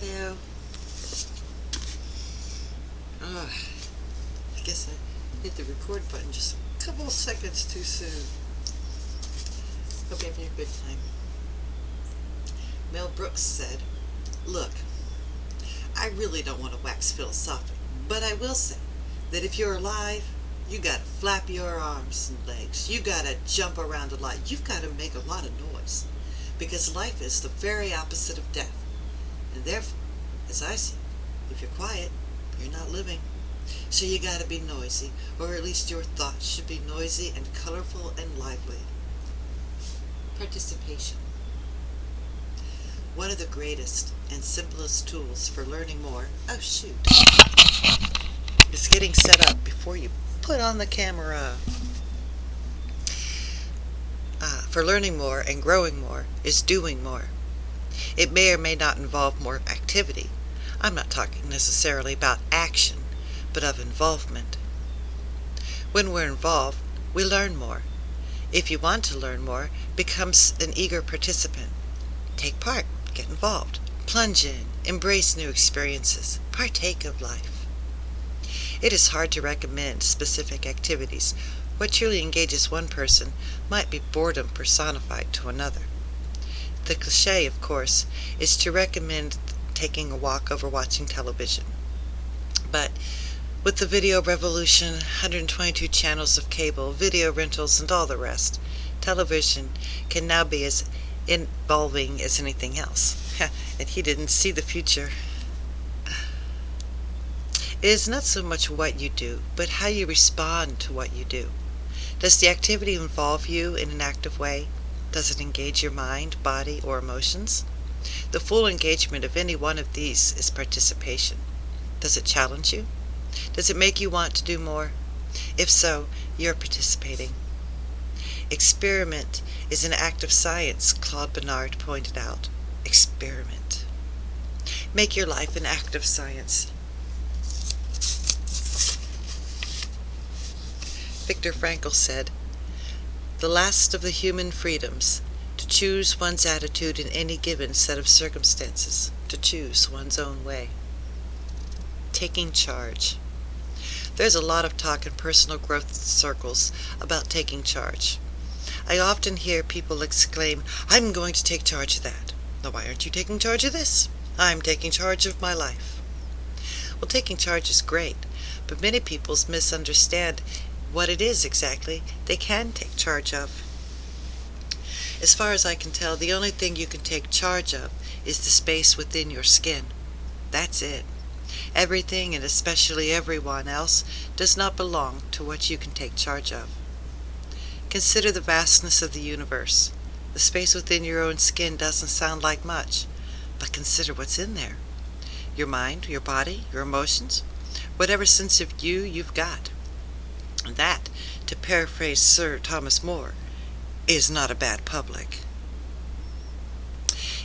Hello. Oh, I guess I hit the record button just a couple of seconds too soon. Hope you're having a good time. Mel Brooks said, "Look, I really don't want to wax philosophic, but I will say that if you're alive, you gotta flap your arms and legs. You gotta jump around a lot. You've gotta make a lot of noise. Because life is the very opposite of death. And therefore, as I see it, if you're quiet, you're not living. So you gotta be noisy, or at least your thoughts should be noisy and colorful and lively." Participation. One of the greatest and simplest tools for learning more, is getting set up before you put on the camera. For learning more and growing more is doing more. It may or may not involve more activity. I'm not talking necessarily about action, but of involvement. When we're involved, we learn more. If you want to learn more, become an eager participant. Take part, get involved, plunge in, embrace new experiences, partake of life. It is hard to recommend specific activities. What truly engages one person might be boredom personified to another. The cliché, of course, is to recommend taking a walk over watching television. But with the video revolution, 122 channels of cable, video rentals, and all the rest, television can now be as involving as anything else. And he didn't see the future. It is not so much what you do, but how you respond to what you do. Does the activity involve you in an active way? Does it engage your mind, body, or emotions? The full engagement of any one of these is participation. Does it challenge you? Does it make you want to do more? If so, you're participating. Experiment is an act of science, Claude Bernard pointed out. Experiment. Make your life an act of science. Viktor Frankl said, "The last of the human freedoms, to choose one's attitude in any given set of circumstances, to choose one's own way." Taking charge. There's a lot of talk in personal growth circles about taking charge. I often hear people exclaim, "I'm going to take charge of that." "Now, why aren't you taking charge of this?" "I'm taking charge of my life." Well, taking charge is great, but many people misunderstand what it is exactly they can take charge of. As far as I can tell, the only thing you can take charge of is the space within your skin. That's it. Everything, and especially everyone else, does not belong to what you can take charge of. Consider the vastness of the universe. The space within your own skin doesn't sound like much, but consider what's in there. Your mind, your body, your emotions, whatever sense of you you've got. And that, to paraphrase Sir Thomas More, is not a bad public.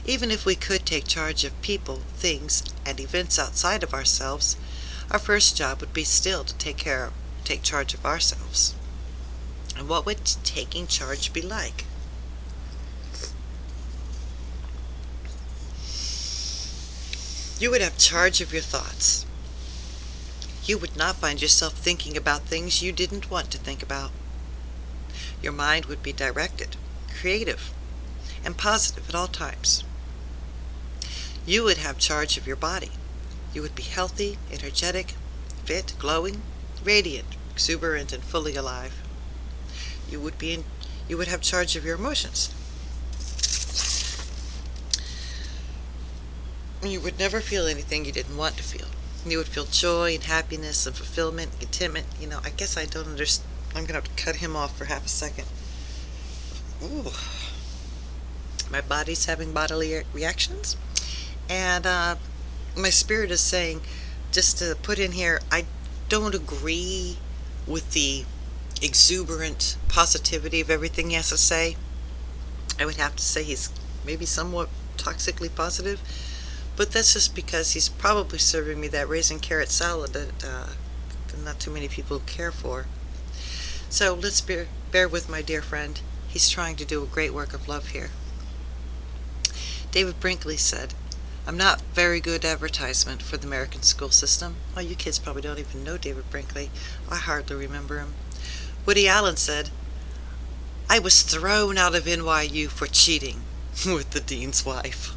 Even if we could take charge of people, things, and events outside of ourselves, our first job would be still to take charge of ourselves. And what would taking charge be like? You would have charge of your thoughts. You would not find yourself thinking about things you didn't want to think about. Your mind would be directed, creative, and positive at all times. You would have charge of your body. You would be healthy, energetic, fit, glowing, radiant, exuberant, and fully alive. You would have charge of your emotions. You would never feel anything you didn't want to feel. You would feel joy and happiness and fulfillment and contentment. I guess I don't understand. I'm going to have to cut him off for half a second. Ooh. My body's having bodily reactions. And my spirit is saying, just to put in here, I don't agree with the exuberant positivity of everything he has to say. I would have to say he's maybe somewhat toxically positive. But that's just because he's probably serving me that raisin carrot salad that not too many people care for. So let's bear with my dear friend. He's trying to do a great work of love here. David Brinkley said, I'm not very good advertisement for the American school system. Well, you kids probably don't even know David Brinkley. I hardly remember him. Woody Allen said, "I was thrown out of NYU for cheating with the dean's wife."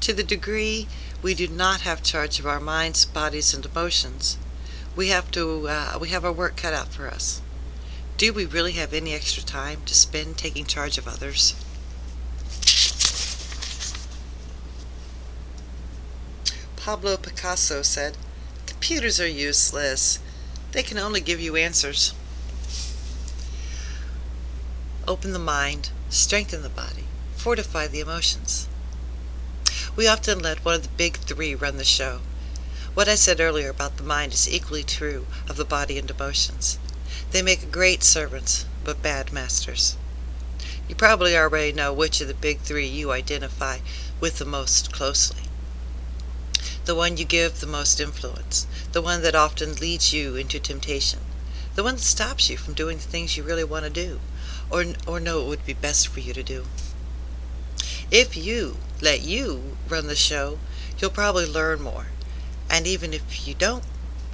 To the degree we do not have charge of our minds, bodies, and emotions, we have our work cut out for us. Do we really have any extra time to spend taking charge of others? Pablo Picasso said, "Computers are useless. They can only give you answers." Open the mind, strengthen the body, fortify the emotions. We often let one of the big three run the show. What I said earlier about the mind is equally true of the body and emotions. They make great servants, but bad masters. You probably already know which of the big three you identify with the most closely. The one you give the most influence, the one that often leads you into temptation, the one that stops you from doing the things you really want to do, or know it would be best for you to do. If you let you run the show, you'll probably learn more, and even if you don't,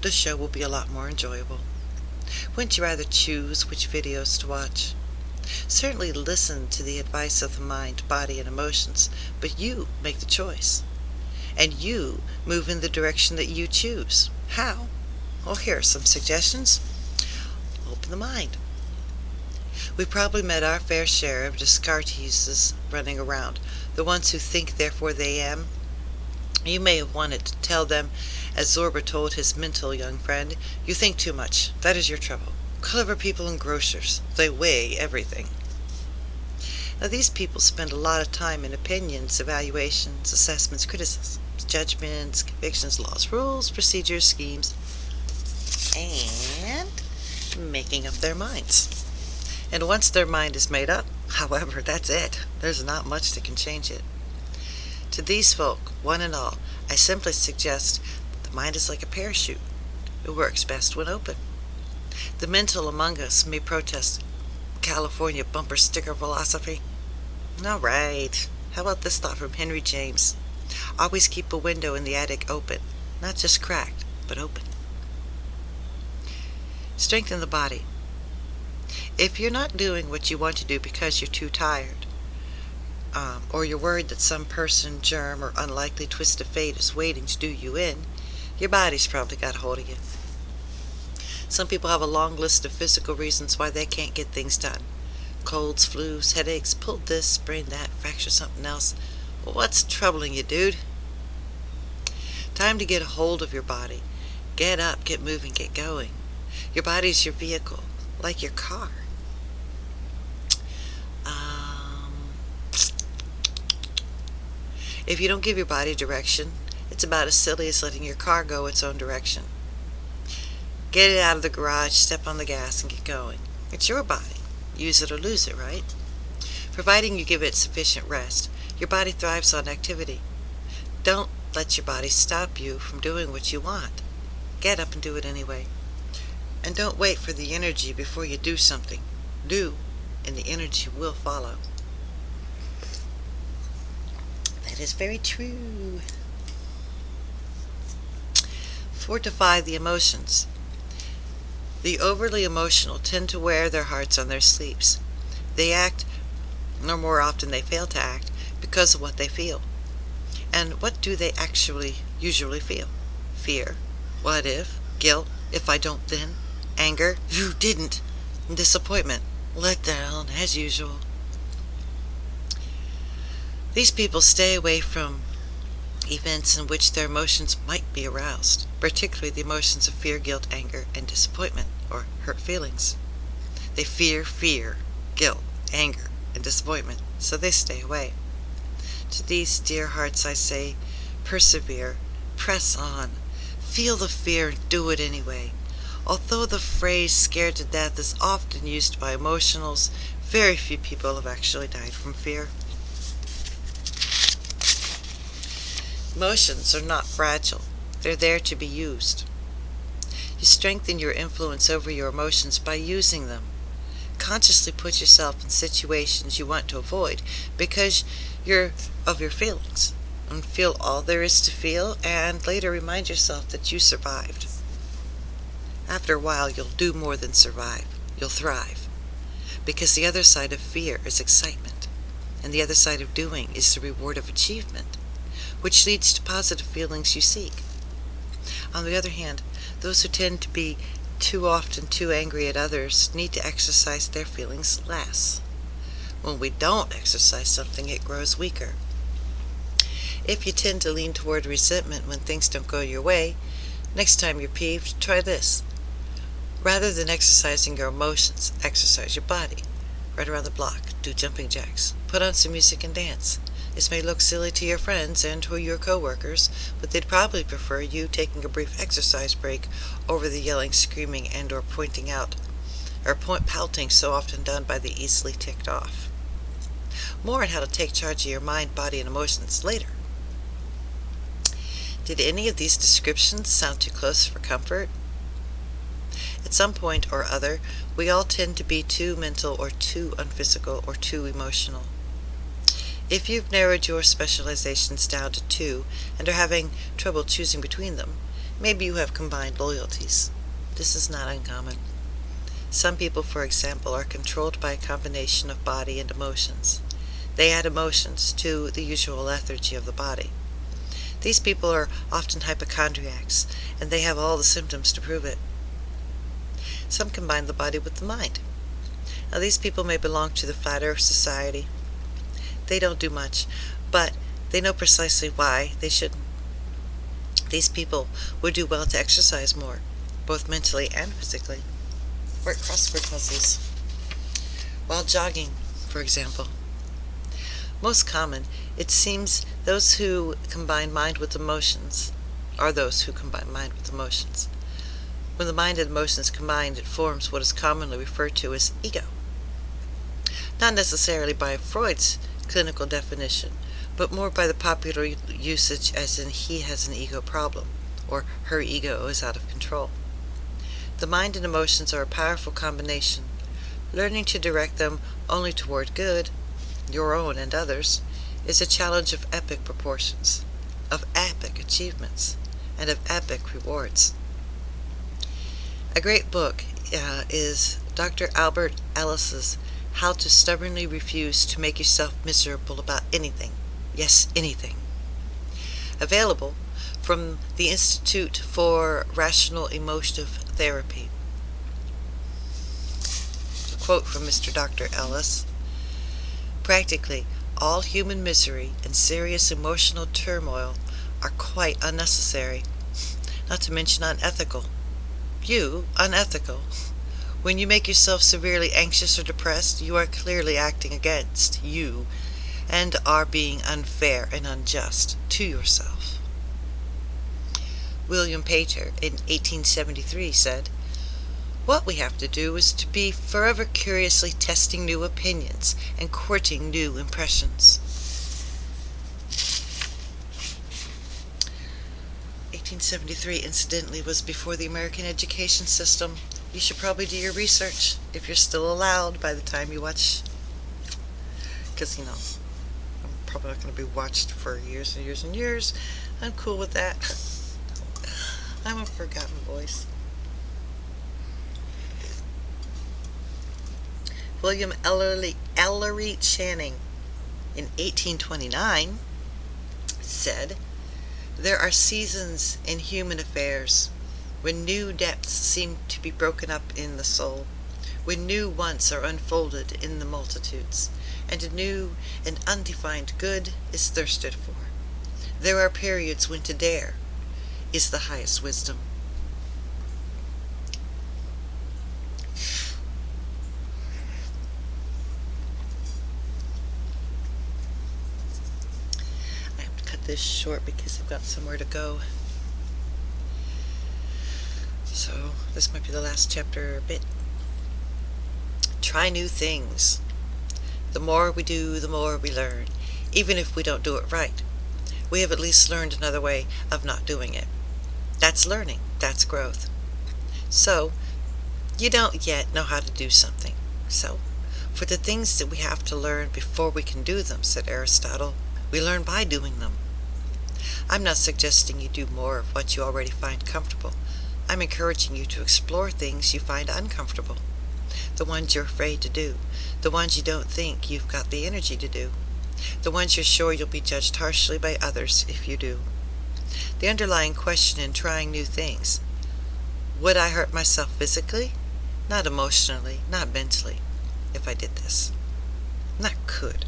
the show will be a lot more enjoyable. Wouldn't you rather choose which videos to watch? Certainly listen to the advice of the mind, body, and emotions, but you make the choice. And you move in the direction that you choose. How? Well, here are some suggestions. Open the mind. We probably met our fair share of Descarteses running around, the ones who think therefore they am. You may have wanted to tell them, as Zorba told his mental young friend, "You think too much. That is your trouble. Clever people and grocers, they weigh everything." Now these people spend a lot of time in opinions, evaluations, assessments, criticisms, judgments, convictions, laws, rules, procedures, schemes, and making up their minds. And once their mind is made up, however, that's it. There's not much that can change it. To these folk, one and all, I simply suggest that the mind is like a parachute. It works best when open. The mental among us may protest California bumper sticker philosophy. All right. How about this thought from Henry James? Always keep a window in the attic open, not just cracked, but open. Strengthen the body. If you're not doing what you want to do because you're too tired, or you're worried that some person, germ, or unlikely twist of fate is waiting to do you in, your body's probably got a hold of you. Some people have a long list of physical reasons why they can't get things done. Colds, flus, headaches, pulled this, sprained that, fractured something else. Well, what's troubling you, dude? Time to get a hold of your body. Get up, get moving, get going. Your body's your vehicle, like your car. If you don't give your body direction, it's about as silly as letting your car go its own direction. Get it out of the garage, step on the gas, and get going. It's your body. Use it or lose it, right? Providing you give it sufficient rest, your body thrives on activity. Don't let your body stop you from doing what you want. Get up and do it anyway. And don't wait for the energy before you do something. Do, and the energy will follow. That is very true. Fortify the emotions. The overly emotional tend to wear their hearts on their sleeves. They act, or more often they fail to act, because of what they feel. And what do they usually feel? Fear. What if? Guilt. If I don't then? Anger. You didn't. Disappointment. Let down, as usual. These people stay away from events in which their emotions might be aroused, particularly the emotions of fear, guilt, anger, and disappointment, or hurt feelings. They fear, guilt, anger, and disappointment, so they stay away. To these dear hearts I say, persevere, press on, feel the fear and do it anyway. Although the phrase "scared to death" is often used by emotionals, very few people have actually died from fear. Emotions are not fragile. They're there to be used. You strengthen your influence over your emotions by using them. unconsciously put yourself in situations you want to avoid because of your feelings, and feel all there is to feel, and later remind yourself that you survived. After a while, you'll do more than survive. You'll thrive. Because the other side of fear is excitement, and the other side of doing is the reward of achievement, which leads to positive feelings you seek. On the other hand, those who tend to be too often too angry at others need to exercise their feelings less. When we don't exercise something, it grows weaker. If you tend to lean toward resentment when things don't go your way, next time you're peeved, try this. Rather than exercising your emotions, exercise your body. Run around the block, do jumping jacks, put on some music and dance. This may look silly to your friends and to your coworkers, but they'd probably prefer you taking a brief exercise break over the yelling, screaming, and or pointing out, or pouting so often done by the easily ticked off. More on how to take charge of your mind, body, and emotions later. Did any of these descriptions sound too close for comfort? At some point or other, we all tend to be too mental or too unphysical or too emotional. If you've narrowed your specializations down to two and are having trouble choosing between them, maybe you have combined loyalties. This is not uncommon. Some people, for example, are controlled by a combination of body and emotions. They add emotions to the usual lethargy of the body. These people are often hypochondriacs, and they have all the symptoms to prove it. Some combine the body with the mind. Now, these people may belong to the Flat Earth Society. They don't do much, but they know precisely why they shouldn't. These people would do well to exercise more, both mentally and physically. Work crossword puzzles while jogging, for example. Most common, it seems, those who combine mind with emotions are those who combine mind with emotions. When the mind and emotions combine, it forms what is commonly referred to as ego. Not necessarily by Freud's clinical definition, but more by the popular usage as in he has an ego problem, or her ego is out of control. The mind and emotions are a powerful combination. Learning to direct them only toward good, your own and others, is a challenge of epic proportions, of epic achievements, and of epic rewards. A great book is Dr. Albert Ellis's How to Stubbornly Refuse to Make Yourself Miserable About Anything. Yes, anything. Available from the Institute for Rational Emotive Therapy. A quote from Mr. Dr. Ellis: "Practically all human misery and serious emotional turmoil are quite unnecessary, not to mention unethical. Unethical. When you make yourself severely anxious or depressed, you are clearly acting against you and are being unfair and unjust to yourself." William Pater in 1873 said, "What we have to do is to be forever curiously testing new opinions and courting new impressions." 1873, incidentally, was before the American education system. You should probably do your research if you're still allowed by the time you watch, because, I'm probably not going to be watched for years and years and years. I'm cool with that. I'm a forgotten voice. William Ellery Channing in 1829 said, "There are seasons in human affairs when new depths seem to be broken up in the soul, when new wants are unfolded in the multitudes, and a new and undefined good is thirsted for. There are periods when to dare is the highest wisdom." I have to cut this short because I've got somewhere to go. So this might be the last chapter bit. Try new things. The more we do, the more we learn. Even if we don't do it right, we have at least learned another way of not doing it. That's learning. That's growth. So, you don't yet know how to do something. So, for the things that we have to learn before we can do them, said Aristotle, we learn by doing them. I'm not suggesting you do more of what you already find comfortable. I'm encouraging you to explore things you find uncomfortable. The ones you're afraid to do. The ones you don't think you've got the energy to do. The ones you're sure you'll be judged harshly by others if you do. The underlying question in trying new things: would I hurt myself physically? Not emotionally, not mentally, if I did this. Not could.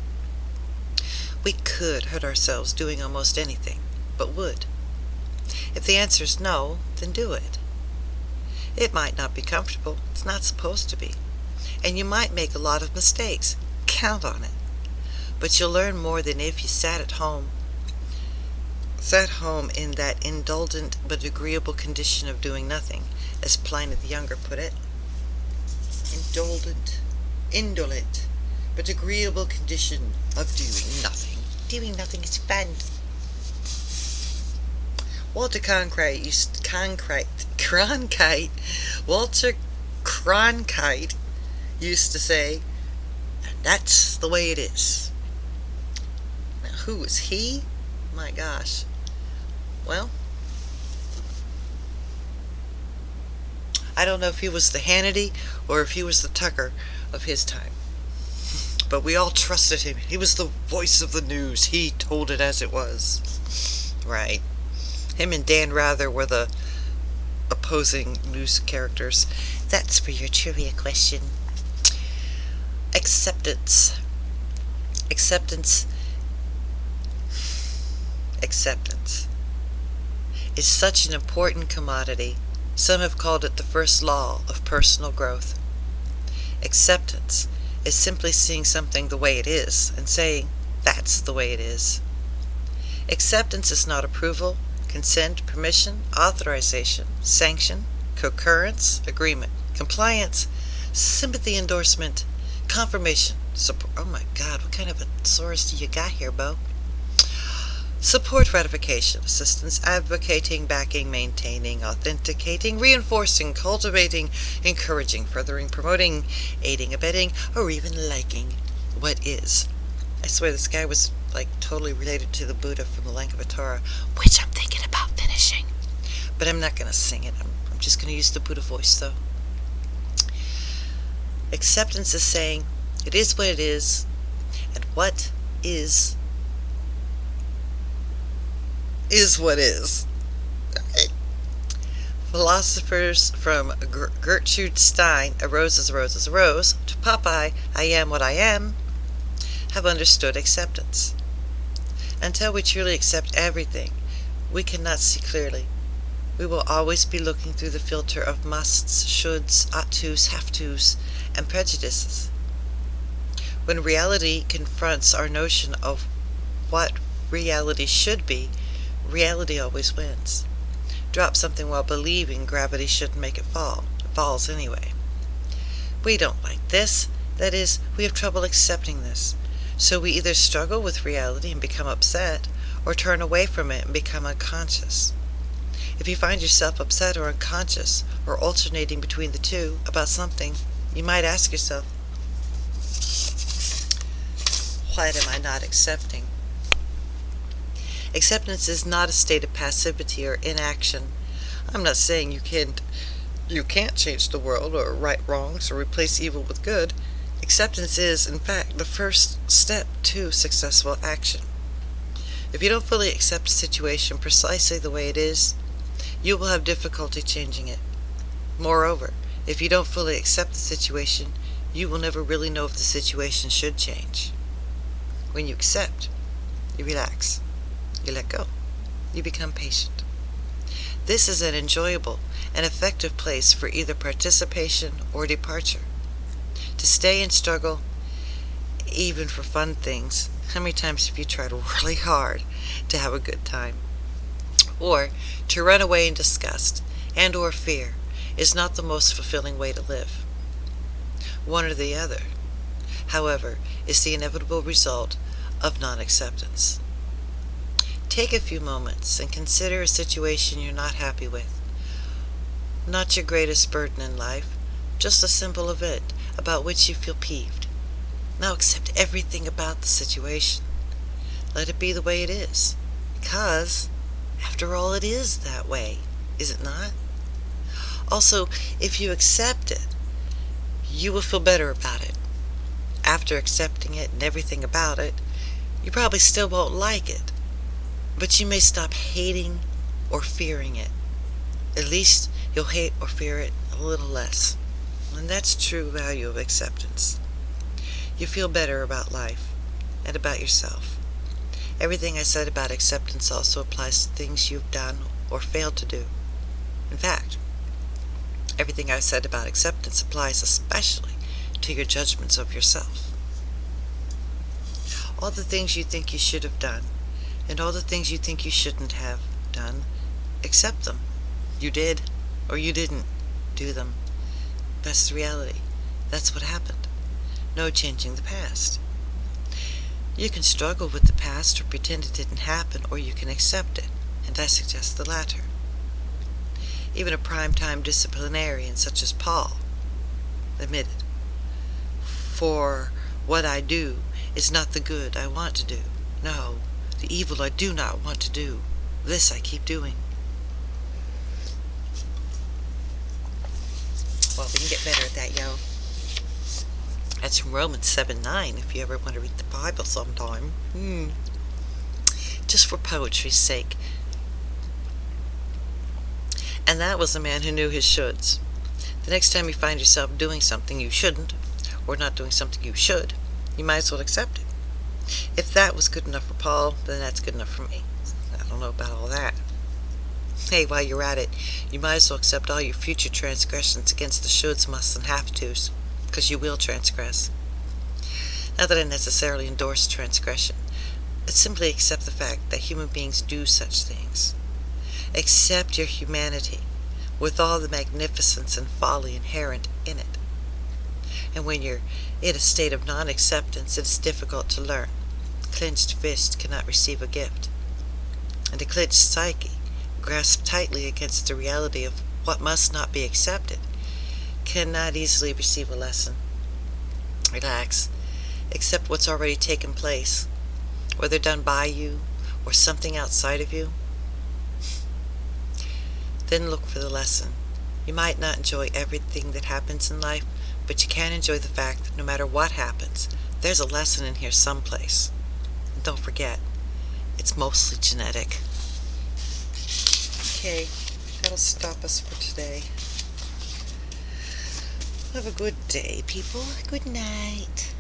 We could hurt ourselves doing almost anything, but would. If the answer is no, then do it. It might not be comfortable. It's not supposed to be. And you might make a lot of mistakes. Count on it. But you'll learn more than if you sat home in that indulgent but agreeable condition of doing nothing, as Pliny the Younger put it. Indolent, but agreeable condition of doing nothing. Doing nothing is fun. Walter Cronkite used to say, and that's the way it is. Now, who was he? My gosh. Well, I don't know if he was the Hannity or if he was the Tucker of his time. But we all trusted him. He was the voice of the news. He told it as it was. Right. Him and Dan Rather were the opposing news characters. That's for your trivia question. Acceptance. Acceptance is such an important commodity. Some have called it the first law of personal growth. Acceptance is simply seeing something the way it is and saying, that's the way it is. Acceptance is not approval, consent, permission, authorization, sanction, concurrence, agreement, compliance, sympathy, endorsement, confirmation, support. Oh my God, what kind of a thesaurus do you got here, Bo? Support, ratification, assistance, advocating, backing, maintaining, authenticating, reinforcing, cultivating, encouraging, furthering, promoting, aiding, abetting, or even liking what is. I swear this guy was like totally related to the Buddha from the Lankavatara, which I'm thinking about finishing. But I'm not going to sing it. I'm just going to use the Buddha voice though. Acceptance is saying, it is what it is, and what is what is. Okay. Philosophers from Gertrude Stein, a rose is a rose is a rose, to Popeye, I am what I am, have understood acceptance. Until we truly accept everything, we cannot see clearly. We will always be looking through the filter of musts, shoulds, ought-tos, have-tos, and prejudices. When reality confronts our notion of what reality should be, reality always wins. Drop something while believing gravity shouldn't make it fall. It falls anyway. We don't like this. That is, we have trouble accepting this. So we either struggle with reality and become upset, or turn away from it and become unconscious. If you find yourself upset or unconscious, or alternating between the two about something, you might ask yourself, what am I not accepting? Acceptance is not a state of passivity or inaction. I'm not saying you can't change the world or right wrongs or replace evil with good. Acceptance is, in fact, the first step to successful action. If you don't fully accept a situation precisely the way it is, you will have difficulty changing it. Moreover, if you don't fully accept the situation, you will never really know if the situation should change. When you accept, you relax. You let go. You become patient. This is an enjoyable and effective place for either participation or departure. To stay and struggle, even for fun things, how many times have you tried really hard to have a good time? Or to run away in disgust and or fear is not the most fulfilling way to live. One or the other, however, is the inevitable result of non-acceptance. Take a few moments and consider a situation you're not happy with. Not your greatest burden in life, just a simple event, about which you feel peeved. Now accept everything about the situation. Let it be the way it is. Because, after all, it is that way, is it not? Also, if you accept it, you will feel better about it. After accepting it and everything about it, you probably still won't like it, but you may stop hating or fearing it. At least you'll hate or fear it a little less. And that's true value of acceptance. You feel better about life and about yourself. Everything I said about acceptance also applies to things you've done or failed to do. In fact, everything I said about acceptance applies especially to your judgments of yourself. All the things you think you should have done, and all the things you think you shouldn't have done, accept them. You did, or you didn't do them. That's the reality. That's what happened. No changing the past. You can struggle with the past or pretend it didn't happen, or you can accept it, and I suggest the latter. Even a prime-time disciplinarian such as Paul admitted, "For what I do is not the good I want to do. No, the evil I do not want to do. This I keep doing." Well, we can get better at that, yo. That's from Romans 7:9, if you ever want to read the Bible sometime. Just for poetry's sake. And that was a man who knew his shoulds. The next time you find yourself doing something you shouldn't, or not doing something you should, you might as well accept it. If that was good enough for Paul, then that's good enough for me. I don't know about all that. Hey, while you're at it, you might as well accept all your future transgressions against the shoulds, musts, and have-tos, because you will transgress. Not that I necessarily endorse transgression, but simply accept the fact that human beings do such things. Accept your humanity, with all the magnificence and folly inherent in it. And when you're in a state of non-acceptance, it is difficult to learn. Clenched fist cannot receive a gift. And a clenched psyche, grasped tightly against the reality of what must not be accepted, cannot easily receive a lesson. Relax. Accept what's already taken place, whether done by you or something outside of you. Then look for the lesson. You might not enjoy everything that happens in life, but you can enjoy the fact that no matter what happens, there's a lesson in here someplace. And don't forget, it's mostly genetic. Okay, that'll stop us for today. Have a good day, people. Good night.